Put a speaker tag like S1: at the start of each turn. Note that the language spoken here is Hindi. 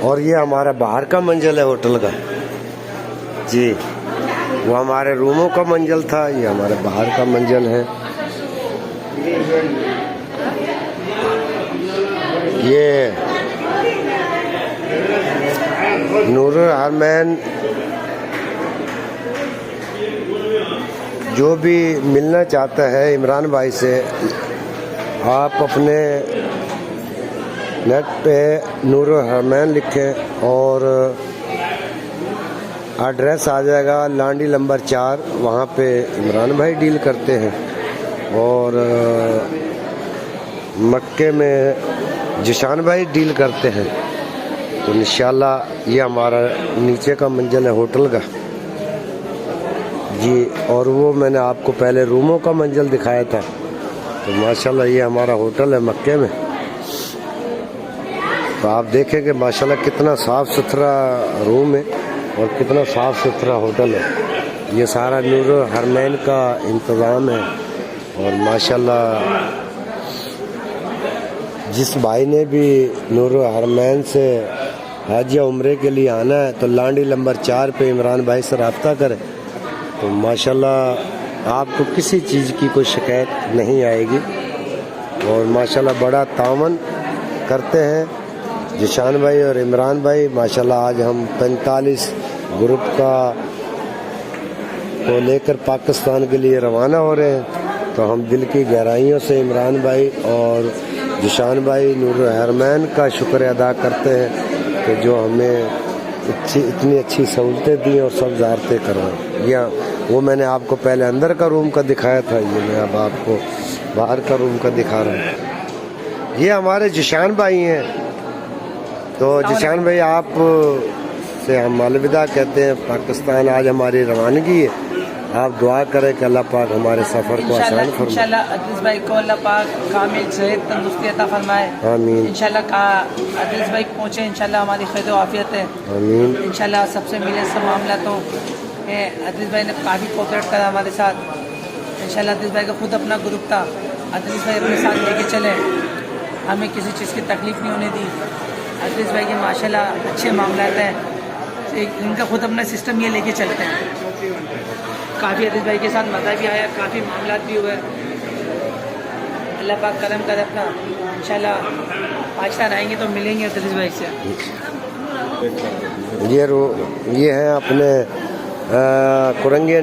S1: और ये हमारा बाहर का मंजिल है होटल का जी। वो हमारे रूमों का मंजिल था, ये हमारे बाहर का मंजिल है। ये नूरुल हरमैन जो भी मिलना चाहता है इमरान भाई से, आप अपने नेट पे नूरुल हरमैन लिखें और एड्रेस आ जाएगा लांडी नंबर 4। वहाँ पे इमरान भाई डील करते हैं। और मक्के में जिशान भाई डील करते हैं। तो इंशाल्लाह ये हमारा नीचे का मंजिल है होटल का जी। और वो मैंने आपको पहले रूमों का मंजिल दिखाया था। तो माशाल्लाह ये हमारा होटल है मक्के में। तो आप देखें कि माशाल्लाह कितना साफ़ सुथरा रूम है और कितना साफ़ सुथरा होटल है। ये सारा नूरुल हरमैन का इंतज़ाम है। और माशाल्लाह जिस भाई ने भी नूरुल हरमैन से हज या उम्रे के लिए आना है तो लांडी नंबर 4 पे इमरान भाई से रब्ता करें। तो माशाल्लाह आपको किसी चीज़ की कोई शिकायत नहीं आएगी। और माशाल्लाह बड़ा तावन करते हैं जिशान भाई और इमरान भाई। माशाल्लाह आज हम 45 ग्रुप का को लेकर पाकिस्तान के लिए रवाना हो रहे हैं। तो हम दिल की गहराइयों से इमरान भाई और जिशान भाई नूरुल हरमैन का शुक्र अदा करते हैं कि जो हमें इतनी अच्छी सहूलतें दी और सब ज़ारते करवाएं। या वो मैंने आपको पहले अंदर का रूम का दिखाया था, ये मैं अब आपको बाहर का रूम का दिखा रहा हूँ। ये हमारे जिशान भाई हैं। तो जिशान भाई आप से हम अलविदा कहते हैं। पाकिस्तान आज हमारी रवानगी है। आप दुआ करें कि अल्लाह पाक हमारे सफ़र को आसान फरमाए।
S2: इंशाल्लाह अजीज भाई को अल्लाह पाक कामिल सेहत तंदुरुस्ती अता फरमाए।
S1: आमीन।
S2: इंशाल्लाह अजीज भाई पहुँचे, इंशाल्लाह हमारी खैर आफियत है।
S1: आमीन।
S2: इंशाल्लाह सबसे मिले सब मामला। तो अजीज भाई ने काफ़ी कोऑपरेट करा हमारे साथ। इंशाल्लाह अजीज भाई का खुद अपना ग्रुप था। अजीज भाई अपने साथ लेके चले, हमें किसी चीज़ की तकलीफ़ नहीं होने दी। अजीज भाई के माशाल्लाह अच्छे मामला हैं। इनका खुद अपना सिस्टम ये लेके चलते हैं। काफ़ी अजीज भाई के साथ मज़ा भी आया, काफ़ी मामला भी हुए। अल्लाह पाक करम करे अपना। इंशाल्लाह पाकिस्तान आएंगे तो मिलेंगे अजीज भाई से।
S1: ये है अपने कुरंगी